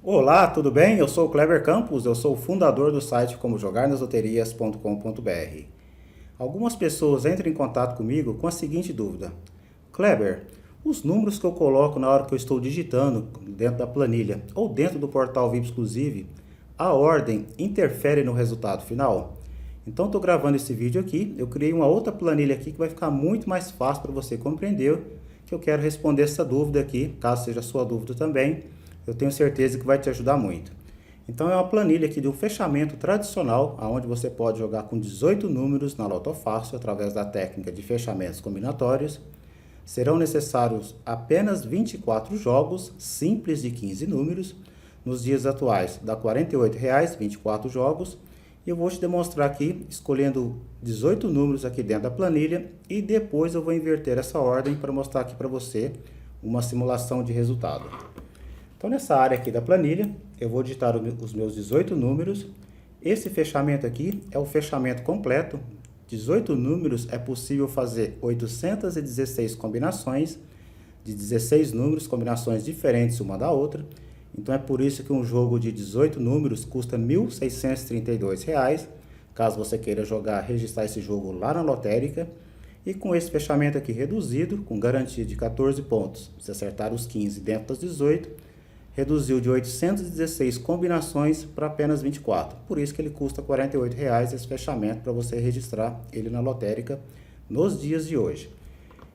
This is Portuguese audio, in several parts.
Olá, tudo bem? Eu sou o Kleber Campos, eu sou o fundador do site comojogarnasloterias.com.br. Algumas pessoas entram em contato comigo com a seguinte dúvida: Kleber, os números que eu coloco na hora que eu estou digitando dentro da planilha ou dentro do portal VIP Exclusive, a ordem interfere no resultado final? Então estou gravando esse vídeo aqui, eu criei uma outra planilha aqui que vai ficar muito mais fácil para você compreender, que eu quero responder essa dúvida aqui, caso seja a sua dúvida também, eu tenho certeza que vai te ajudar muito. Então é uma planilha aqui de um fechamento tradicional, onde você pode jogar com 18 números na Loto Fácil através da técnica de fechamentos combinatórios. Serão necessários apenas 24 jogos simples de 15 números. Nos dias atuais dá R$ 48,00, 24 jogos. E eu vou te demonstrar aqui, escolhendo 18 números aqui dentro da planilha, e depois eu vou inverter essa ordem para mostrar aqui para você uma simulação de resultado. Então nessa área aqui da planilha, eu vou digitar os meus 18 números. Esse fechamento aqui é o fechamento completo. 18 números é possível fazer 816 combinações de 16 números, combinações diferentes uma da outra. Então é por isso que um jogo de 18 números custa R$ 1.632, caso você queira jogar, registrar esse jogo lá na lotérica. E com esse fechamento aqui reduzido, com garantia de 14 pontos, se acertar os 15 dentro das 18, reduziu de 816 combinações para apenas 24. Por isso que ele custa R$ 48,00 esse fechamento para você registrar ele na lotérica nos dias de hoje.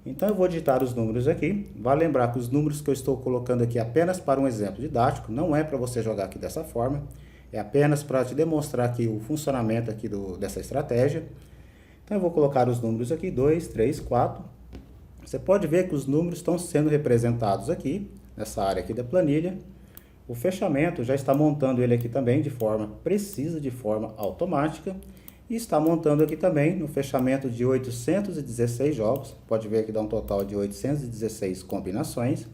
Então eu vou digitar os números aqui. Vale lembrar que os números que eu estou colocando aqui apenas para um exemplo didático, não é para você jogar aqui dessa forma, é apenas para te demonstrar aqui o funcionamento aqui dessa estratégia. Então eu vou colocar os números aqui, 2, 3, 4. Você pode ver que os números estão sendo representados aqui, nessa área aqui da planilha. O fechamento já está montando ele aqui também de forma precisa, de forma automática. E está montando aqui também no fechamento de 816 jogos. Pode ver que dá um total de 816 combinações.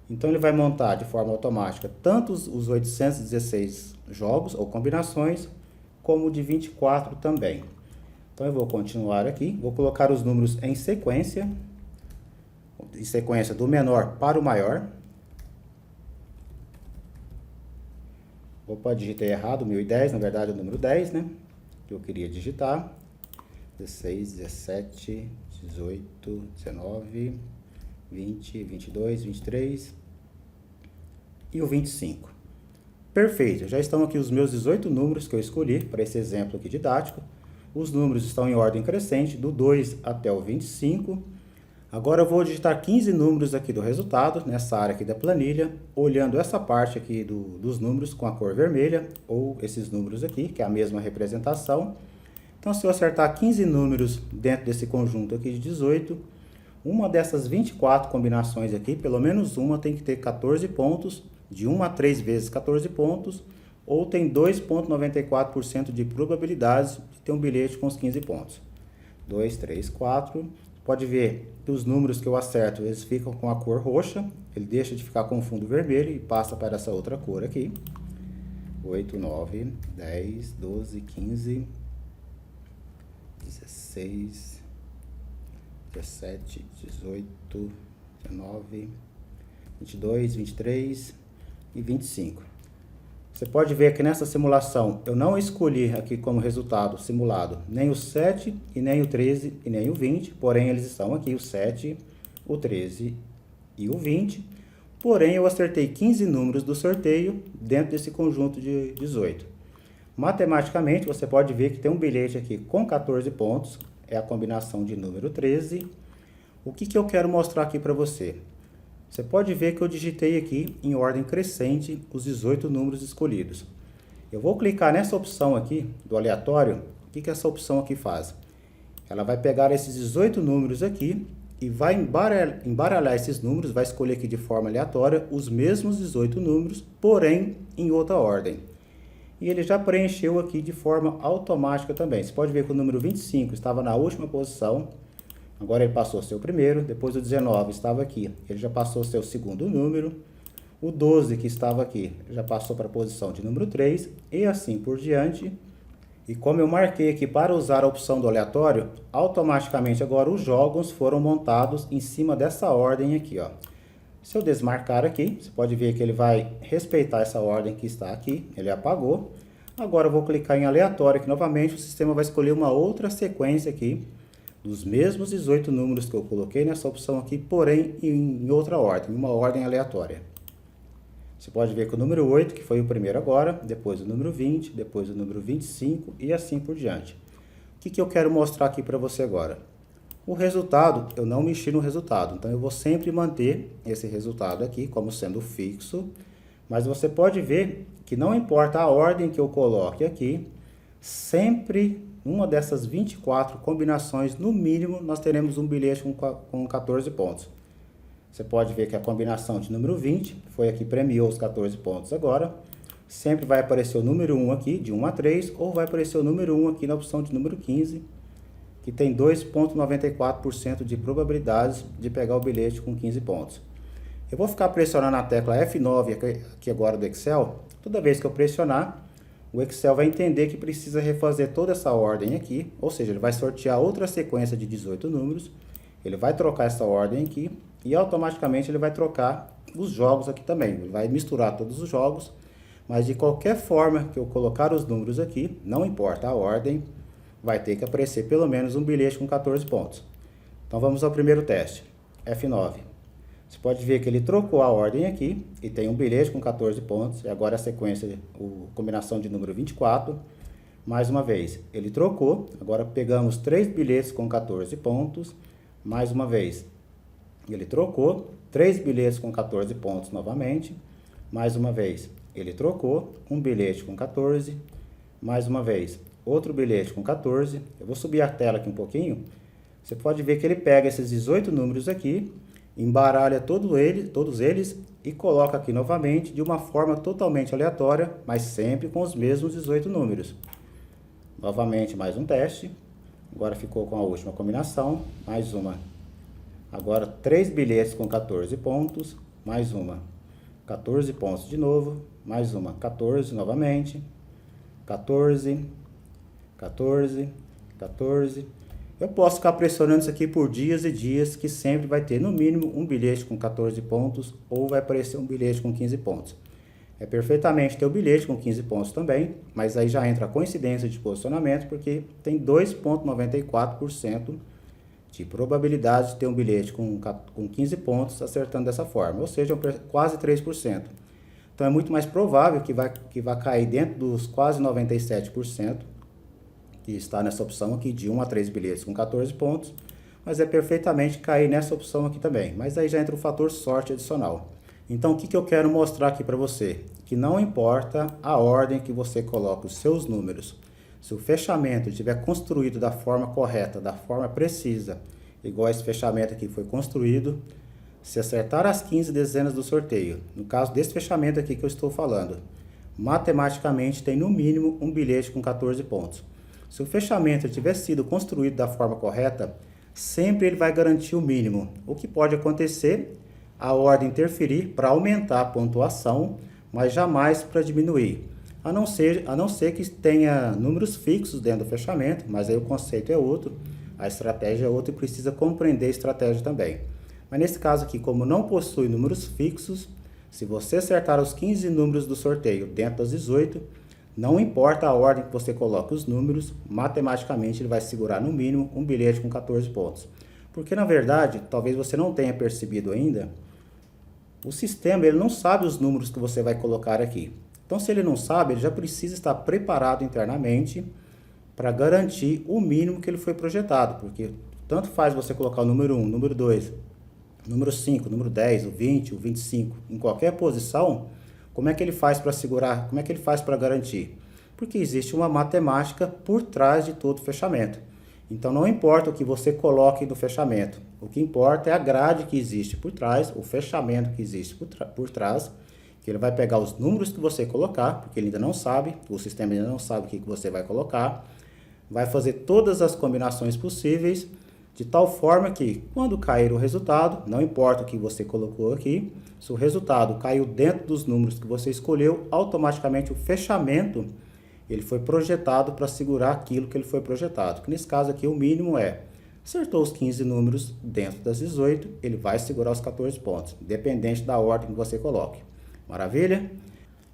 Então ele vai montar de forma automática tanto os 816 jogos ou combinações, como de 24 também. Então eu vou continuar aqui, vou colocar os números em sequência do menor para o maior. Opa, digitei errado, 1010, na verdade é o número 10, né? Que eu queria digitar. 16, 17, 18, 19, 20, 22, 23 e o 25. Perfeito, já estão aqui os meus 18 números que eu escolhi para esse exemplo aqui didático. Os números estão em ordem crescente, do 2 até o 25. Agora eu vou digitar 15 números aqui do resultado, nessa área aqui da planilha, olhando essa parte aqui dos números com a cor vermelha, ou esses números aqui, que é a mesma representação. Então se eu acertar 15 números dentro desse conjunto aqui de 18, uma dessas 24 combinações aqui, pelo menos uma tem que ter 14 pontos, de 1 a 3 vezes 14 pontos, ou tem 2,94% de probabilidade de ter um bilhete com os 15 pontos. 2, 3, 4... Pode ver que os números que eu acerto, eles ficam com a cor roxa, ele deixa de ficar com o fundo vermelho e passa para essa outra cor aqui. 8, 9, 10, 12, 15, 16, 17, 18, 19, 22, 23 e 25. Você pode ver que nessa simulação eu não escolhi aqui como resultado simulado nem o 7 e nem o 13 e nem o 20, porém eles estão aqui, o 7, o 13 e o 20, porém eu acertei 15 números do sorteio dentro desse conjunto de 18. Matematicamente você pode ver que tem um bilhete aqui com 14 pontos, é a combinação de número 13. O que eu quero mostrar aqui para você? Você pode ver que eu digitei aqui em ordem crescente os 18 números escolhidos. Eu vou clicar nessa opção aqui do aleatório. O que essa opção aqui faz? Ela vai pegar esses 18 números aqui e vai embaralhar esses números, vai escolher aqui de forma aleatória os mesmos 18 números, porém em outra ordem. E ele já preencheu aqui de forma automática também. Você pode ver que o número 25 estava na última posição. Agora ele passou a ser o primeiro, depois o 19 estava aqui, ele já passou a ser o segundo número. O 12 que estava aqui já passou para a posição de número 3 e assim por diante. E como eu marquei aqui para usar a opção do aleatório, automaticamente agora os jogos foram montados em cima dessa ordem aqui, ó. Se eu desmarcar aqui, você pode ver que ele vai respeitar essa ordem que está aqui, ele apagou. Agora eu vou clicar em aleatório aqui novamente, o sistema vai escolher uma outra sequência aqui, dos mesmos 18 números que eu coloquei nessa opção aqui, porém em outra ordem, uma ordem aleatória. Você pode ver que o número 8, que foi o primeiro agora, depois o número 20, depois o número 25 e assim por diante. O que eu quero mostrar aqui para você agora? O resultado, eu não mexi no resultado, então eu vou sempre manter esse resultado aqui como sendo fixo, mas você pode ver que não importa a ordem que eu coloque aqui, sempre uma dessas 24 combinações, no mínimo, nós teremos um bilhete com 14 pontos. Você pode ver que a combinação de número 20 foi aqui, premiou os 14 pontos agora. Sempre vai aparecer o número 1 aqui, de 1 a 3, ou vai aparecer o número 1 aqui na opção de número 15, que tem 2,94% de probabilidades de pegar o bilhete com 15 pontos. Eu vou ficar pressionando a tecla F9 aqui agora do Excel. Toda vez que eu pressionar, o Excel vai entender que precisa refazer toda essa ordem aqui, ou seja, ele vai sortear outra sequência de 18 números, ele vai trocar essa ordem aqui e automaticamente ele vai trocar os jogos aqui também. Ele vai misturar todos os jogos, mas de qualquer forma que eu colocar os números aqui, não importa a ordem, vai ter que aparecer pelo menos um bilhete com 14 pontos. Então vamos ao primeiro teste, F9. Você pode ver que ele trocou a ordem aqui e tem um bilhete com 14 pontos. E agora a sequência, a combinação de número 24. Mais uma vez, ele trocou. Agora pegamos 3 bilhetes com 14 pontos. Mais uma vez, ele trocou. 3 bilhetes com 14 pontos novamente. Mais uma vez, ele trocou. Um bilhete com 14. Mais uma vez, outro bilhete com 14. Eu vou subir a tela aqui um pouquinho. Você pode ver que ele pega esses 18 números aqui, embaralha todos eles e coloca aqui novamente de uma forma totalmente aleatória, mas sempre com os mesmos 18 números. Novamente mais um teste. Agora ficou com a última combinação, mais uma. Agora 3 bilhetes com 14 pontos, mais uma. 14 pontos de novo, mais uma. 14 novamente. 14, 14, 14. Eu posso ficar pressionando isso aqui por dias e dias, que sempre vai ter no mínimo um bilhete com 14 pontos ou vai aparecer um bilhete com 15 pontos. É perfeitamente ter o bilhete com 15 pontos também, mas aí já entra a coincidência de posicionamento, porque tem 2,94% de probabilidade de ter um bilhete com 15 pontos acertando dessa forma, ou seja, quase 3%. Então é muito mais provável que vai cair dentro dos quase 97%, que está nessa opção aqui de 1 a 3 bilhetes com 14 pontos, mas é perfeitamente cair nessa opção aqui também. Mas aí já entra o fator sorte adicional. Então o que eu quero mostrar aqui para você? Que não importa a ordem que você coloca os seus números, se o fechamento estiver construído da forma correta, da forma precisa, igual esse fechamento aqui foi construído, se acertar as 15 dezenas do sorteio, no caso desse fechamento aqui que eu estou falando, matematicamente tem no mínimo um bilhete com 14 pontos. Se o fechamento tiver sido construído da forma correta, sempre ele vai garantir o mínimo. O que pode acontecer, a ordem interferir para aumentar a pontuação, mas jamais para diminuir. A não ser que tenha números fixos dentro do fechamento, mas aí o conceito é outro, a estratégia é outra e precisa compreender a estratégia também. Mas nesse caso aqui, como não possui números fixos, se você acertar os 15 números do sorteio dentro das 18, não importa a ordem que você coloca os números, matematicamente ele vai segurar no mínimo um bilhete com 14 pontos. Porque na verdade, talvez você não tenha percebido ainda, o sistema ele não sabe os números que você vai colocar aqui. Então se ele não sabe, ele já precisa estar preparado internamente para garantir o mínimo que ele foi projetado. Porque tanto faz você colocar o número 1, número 2, número 5, número 10, o 20, o 25, em qualquer posição. Como é que ele faz para segurar? Como é que ele faz para garantir? Porque existe uma matemática por trás de todo o fechamento. Então não importa o que você coloque no fechamento. O que importa é a grade que existe por trás, o fechamento que existe por trás, que ele vai pegar os números que você colocar, porque ele ainda não sabe, o sistema ainda não sabe o que você vai colocar, vai fazer todas as combinações possíveis, de tal forma que, quando cair o resultado, não importa o que você colocou aqui, se o resultado caiu dentro dos números que você escolheu, automaticamente o fechamento ele foi projetado para segurar aquilo que ele foi projetado. Que nesse caso aqui o mínimo é Acertou os 15 números dentro das 18, ele vai segurar os 14 pontos, independente da ordem que você coloque. Maravilha?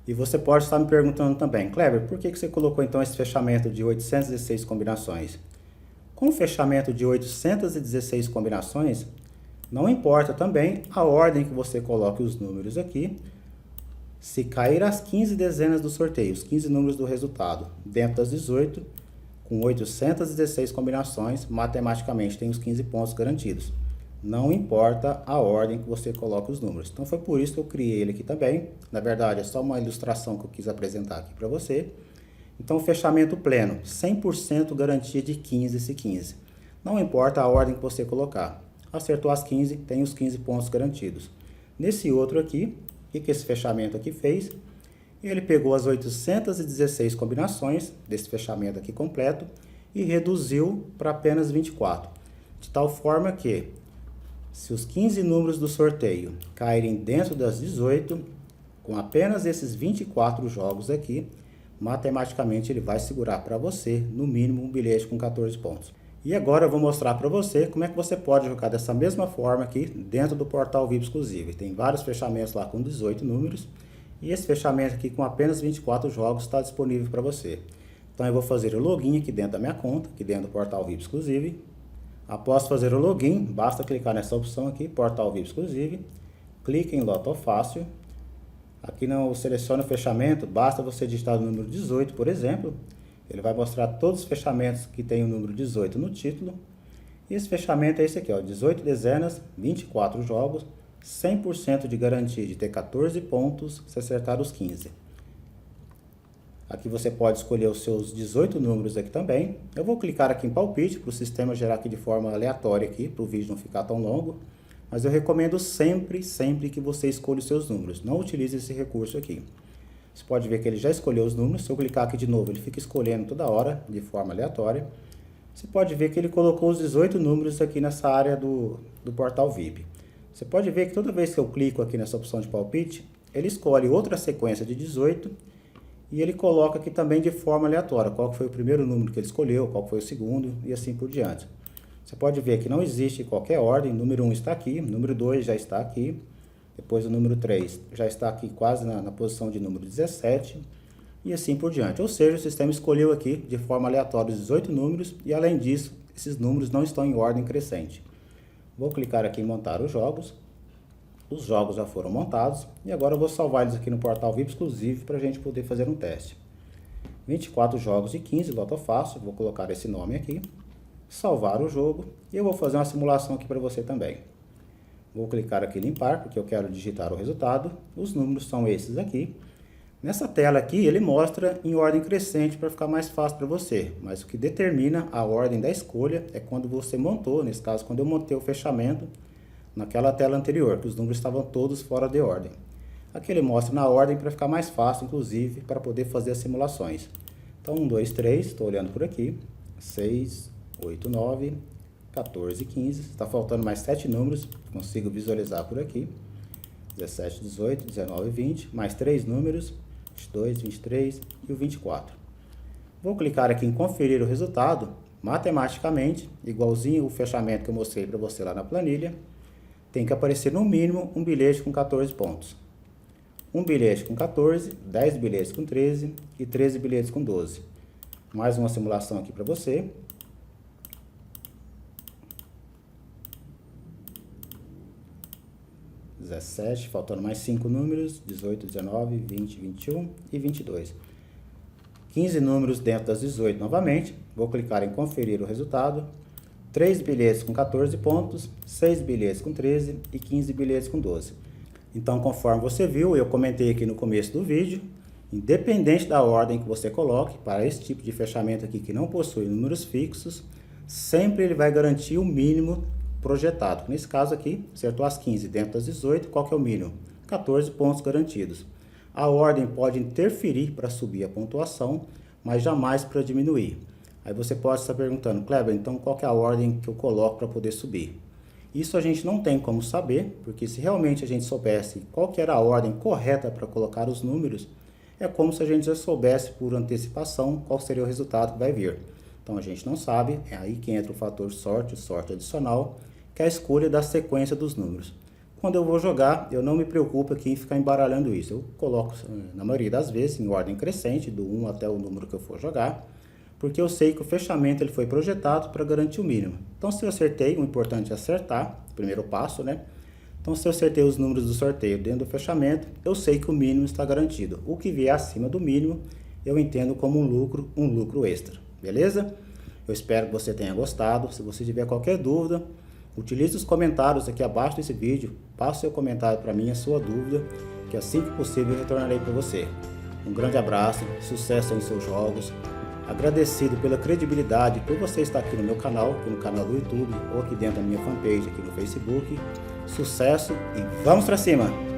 E você pode estar me perguntando também, Kleber, por que você colocou então esse fechamento de 816 combinações? Com o fechamento de 816 combinações, não importa também a ordem que você coloque os números aqui, se cair as 15 dezenas do sorteio, os 15 números do resultado, dentro das 18, com 816 combinações, matematicamente tem os 15 pontos garantidos. Não importa a ordem que você coloca os números. Então foi por isso que eu criei ele aqui também. Na verdade é só uma ilustração que eu quis apresentar aqui para você. Então fechamento pleno, 100% garantia de 15 esse 15. Não importa a ordem que você colocar. Acertou as 15, tem os 15 pontos garantidos. Nesse outro aqui, o que esse fechamento aqui fez? Ele pegou as 816 combinações desse fechamento aqui completo e reduziu para apenas 24. De tal forma que, se os 15 números do sorteio caírem dentro das 18, com apenas esses 24 jogos aqui, matematicamente ele vai segurar para você, no mínimo, um bilhete com 14 pontos. E agora eu vou mostrar para você como é que você pode jogar dessa mesma forma aqui dentro do portal VIP exclusivo. Tem vários fechamentos lá com 18 números e esse fechamento aqui com apenas 24 jogos está disponível para você. Então eu vou fazer o login aqui dentro da minha conta, aqui dentro do portal VIP exclusivo. Após fazer o login, basta clicar nessa opção aqui, portal VIP exclusivo, clique em Loto Fácil. Aqui não seleciona o fechamento, basta você digitar o número 18, por exemplo. Ele vai mostrar todos os fechamentos que tem o número 18 no título. E esse fechamento é esse aqui, ó, 18 dezenas, 24 jogos, 100% de garantia de ter 14 pontos se acertar os 15. Aqui você pode escolher os seus 18 números aqui também. Eu vou clicar aqui em palpite para o sistema gerar aqui de forma aleatória aqui, para o vídeo não ficar tão longo. Mas eu recomendo sempre que você escolha os seus números. Não utilize esse recurso aqui. Você pode ver que ele já escolheu os números. Se eu clicar aqui de novo, ele fica escolhendo toda hora, de forma aleatória. Você pode ver que ele colocou os 18 números aqui nessa área do portal VIP. Você pode ver que toda vez que eu clico aqui nessa opção de palpite, ele escolhe outra sequência de 18 e ele coloca aqui também de forma aleatória qual foi o primeiro número que ele escolheu, qual foi o segundo e assim por diante. Você pode ver que não existe qualquer ordem, número 1 está aqui, número 2 já está aqui, depois o número 3 já está aqui quase na posição de número 17 e assim por diante. Ou seja, o sistema escolheu aqui de forma aleatória os 18 números e além disso, esses números não estão em ordem crescente. Vou clicar aqui em montar os jogos já foram montados e agora eu vou salvar eles aqui no portal VIP exclusivo para a gente poder fazer um teste. 24 jogos de 15, Loto Fácil, vou colocar esse nome aqui, salvar o jogo e eu vou fazer uma simulação aqui para você também. Vou clicar aqui em limpar porque eu quero digitar o resultado, os números são esses aqui. Nessa tela aqui ele mostra em ordem crescente para ficar mais fácil para você, mas o que determina a ordem da escolha é quando você montou, nesse caso quando eu montei o fechamento, naquela tela anterior, que os números estavam todos fora de ordem. Aqui ele mostra na ordem para ficar mais fácil, inclusive, para poder fazer as simulações. Então, 1, 2, 3, estou olhando por aqui, 6, 8, 9, 14, 15, está faltando mais 7 números, consigo visualizar por aqui, 17, 18, 19, 20, mais 3 números, 22, 23 e o 24. Vou clicar aqui em conferir o resultado, matematicamente, igualzinho o fechamento que eu mostrei para você lá na planilha, tem que aparecer no mínimo um bilhete com 14 pontos. Um bilhete com 14, 10 bilhetes com 13 e 13 bilhetes com 12. Mais uma simulação aqui para você. Faltando mais 5 números, 18, 19, 20, 21 e 22. 15 números dentro das 18 novamente. Vou clicar em conferir o resultado. 3 bilhetes com 14 pontos, 6 bilhetes com 13 e 15 bilhetes com 12. Então, conforme você viu, eu comentei aqui no começo do vídeo, independente da ordem que você coloque, para esse tipo de fechamento aqui que não possui números fixos, sempre ele vai garantir o mínimo projetado. Nesse caso aqui, acertou as 15 dentro das 18, qual que é o mínimo? 14 pontos garantidos. A ordem pode interferir para subir a pontuação, mas jamais para diminuir. Aí você pode estar perguntando, Kleber, então qual que é a ordem que eu coloco para poder subir? Isso a gente não tem como saber, porque se realmente a gente soubesse qual que era a ordem correta para colocar os números, é como se a gente já soubesse por antecipação qual seria o resultado que vai vir. Então a gente não sabe, é aí que entra o fator sorte, o sorte adicional, que é a escolha da sequência dos números. Quando eu vou jogar, eu não me preocupo aqui em ficar embaralhando isso. Eu coloco, na maioria das vezes, em ordem crescente, do 1 até o número que eu for jogar, porque eu sei que o fechamento ele foi projetado para garantir o mínimo. Então se eu acertei, o importante é acertar, primeiro passo, né? Então se eu acertei os números do sorteio dentro do fechamento, eu sei que o mínimo está garantido. O que vier acima do mínimo, eu entendo como um lucro extra, beleza? Eu espero que você tenha gostado. Se você tiver qualquer dúvida, utilize os comentários aqui abaixo desse vídeo, passe seu comentário para mim, a sua dúvida, que assim que possível eu retornarei para você. Um grande abraço, sucesso em seus jogos, agradecido pela credibilidade por você estar aqui no meu canal, aqui no canal do YouTube, ou aqui dentro da minha fanpage aqui no Facebook. Sucesso e vamos para cima!